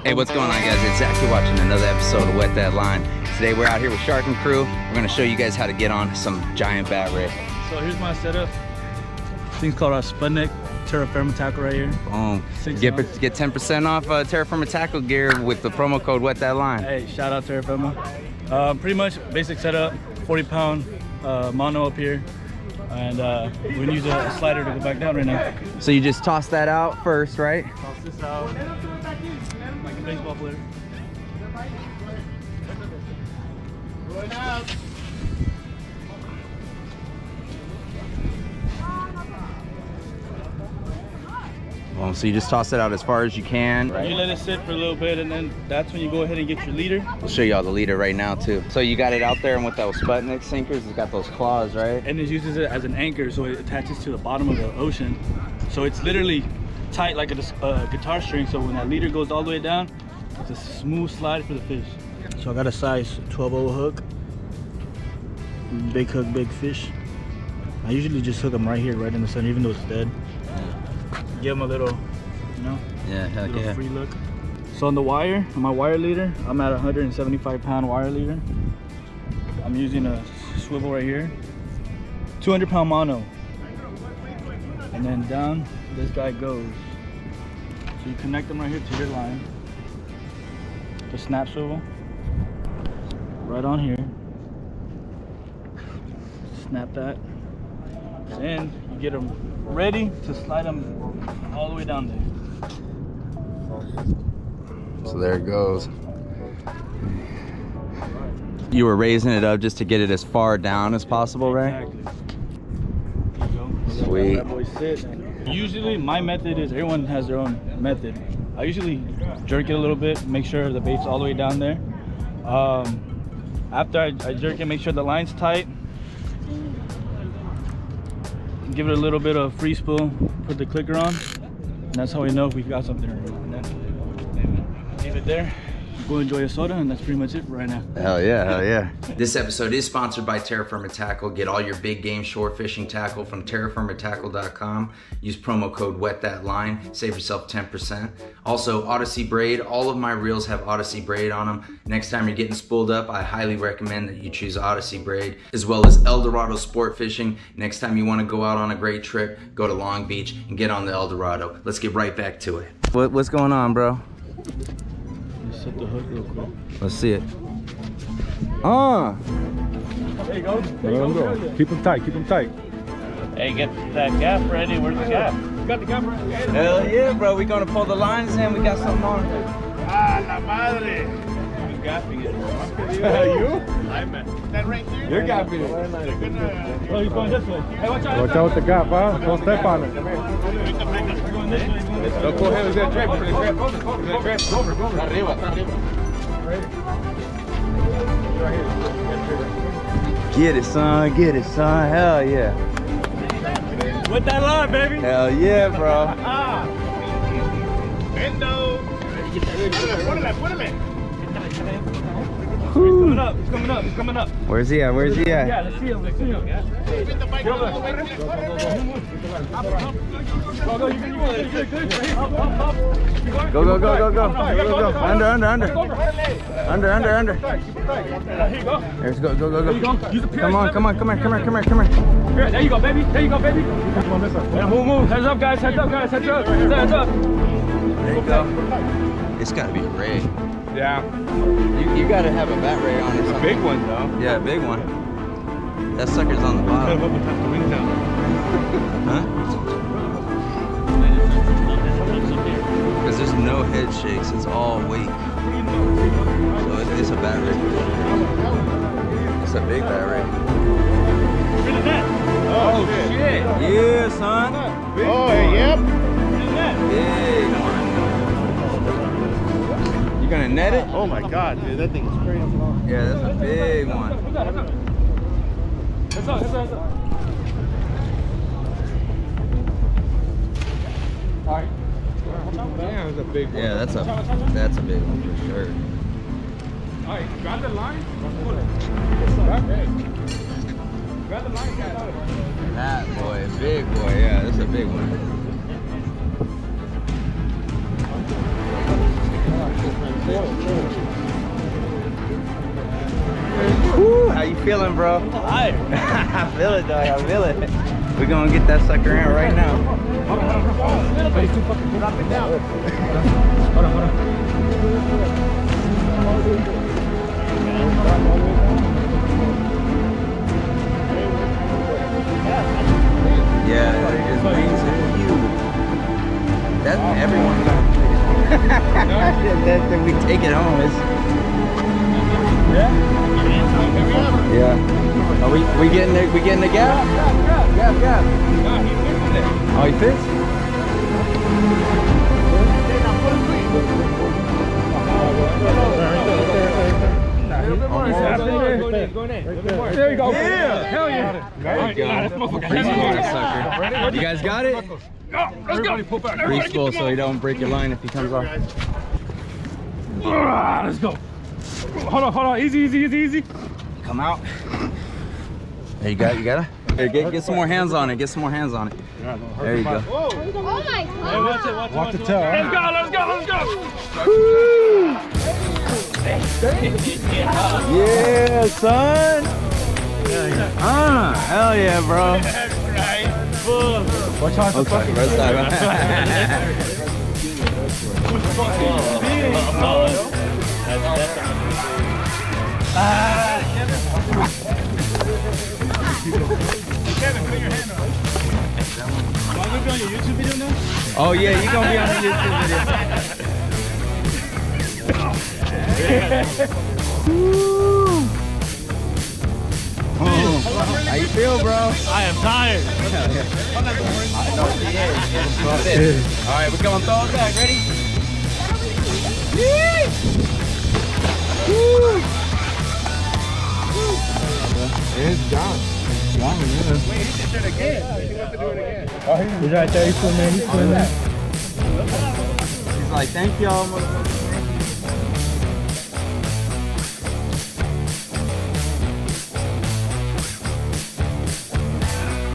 Hey, what's going on, guys? It's Zach. You're watching another episode of Wet That Line. Today we're out here with Shark and crew. We're gonna show you guys how to get on some giant bat ray. So here's my setup. This thing's called our Sputnik Terrafirma Tackle right here. Boom. Get 10% off Terrafirma Tackle gear with the promo code Wet That Line. Hey, shout out Terrafirma. Pretty much basic setup, 40-pound mono up here. And we're gonna use a slider to go back down right now. So you just toss that out first, right? Toss this out like a baseball player. Rolling out. So you just toss it out as far as you can. Right. You let it sit for a little bit, and then that's when you go ahead and get your leader. We'll show you all the leader right now too. So you got it out there, and with those Sputnik sinkers, it's got those claws, right? And it uses it as an anchor, so it attaches to the bottom of the ocean. So it's literally tight like a guitar string, so when that leader goes all the way down, it's a smooth slide for the fish. So I got a size 12-0 hook. Big hook, big fish. I usually just hook them right here, right in the center, even though it's dead. Give them a little, you know, free look. So on the wire, on my wire leader, I'm at a 175-pound wire leader. I'm using a swivel right here, 200-pound mono. And then down this guy goes. So you connect them right here to your line. The snap swivel, right on here. Snap that. Then you get them ready to slide them all the way down there. So there it goes. You were raising it up just to get it as far down as possible, right? Exactly. There you go. Sweet. That boy sit. Usually my method is, everyone has their own method. I usually jerk it a little bit, make sure the bait's all the way down there. After I jerk it, make sure the line's tight. Give it a little bit of free spool, put the clicker on, and that's how we know if we've got something. And then leave it there, go enjoy a soda, and that's pretty much it right now. Hell yeah, hell yeah. This episode is sponsored by Terrafirma Tackle. Get all your big game shore fishing tackle from terrafirmatackle.com. Use promo code WetThatLine, save yourself 10%. Also, Odyssey Braid. All of my reels have Odyssey Braid on them. Next time you're getting spooled up, I highly recommend that you choose Odyssey Braid, as well as Eldorado Sportfishing. Next time you want to go out on a great trip, go to Long Beach and get on the Eldorado. Let's get right back to it. What's going on, bro? Set the hook real quick. Let's see it. There you go. There you go. Keep them tight, keep them tight. Hey, get that gap ready. Where's the gap? You got the gap ready? Hell yeah, bro. We gonna pull the lines in. We got something on. Ah, la madre. Who's gapping it? You? I'm That right there? You're gapping it. Oh, he's going this way. Hey, watch out. Watch out with the gap, huh? Don't step on it. We're going this way. Don't go ahead with that trap. Get it, son. Get it, son. Hell yeah. With that line, baby. Hell yeah, bro. Bendo. He's coming up. He's coming up. He's coming up. Where's he at? Where's he at? Yeah, let's see him. Let's see him. Go, go, go, go, go. Under, under, under. Under, under, under. There's go, go, go, go. Come on, come on, come on, come here, come here, come here. There you go, baby. There you go, baby. Yeah, move, move. Heads up, guys. Heads up, guys. Heads up. Heads up. There you go. It's gotta be a ray. Yeah. You gotta have a bat ray on it. It's a big one, though. Yeah, a big one. That sucker's on the bottom. Huh? Because there's no head shakes, it's all weight. So it's a bat ray. It's a big bat ray. Oh, shit. Yeah, son. Oh, hey, yep. Big one. You gonna net it? Oh, my God, dude. That thing is crazy. Yeah, that's a big one. Heads up, heads up, heads up. All right. Damn, that's a big one. Yeah, that's a big one for sure. All right, grab the line. Grab the line, guys. That boy, big boy. Yeah, that's a big one. Woo, how you feeling, bro? Tired. I feel it, dog. I feel it. We're gonna get that sucker in right now. Yeah, his wings are huge. That's everyone. Then we take it home. Yeah. Are we getting the gap? Gap. Oh, he fits? There you go. Yeah. Hell yeah. There you go. You guys got it? Let's go. Pull back. Grease full so you don't break your line if he comes off. Let's go. Hold on. Easy. Come out. There you got it. Here, get some more hands on it. There you go. Oh my God. Watch the tail. Let's go. Yeah, son. Hell yeah, bro. Watch out for fucking. First time. Kevin, put your hand on. Am I gonna be on your YouTube video now? Oh yeah, you gonna be on the YouTube video. How you feel, bro? I am tired. All right, we're going throw it back. Ready? It's gone. He's right there. He's swimming. He's like, thank y'all, motherfucker.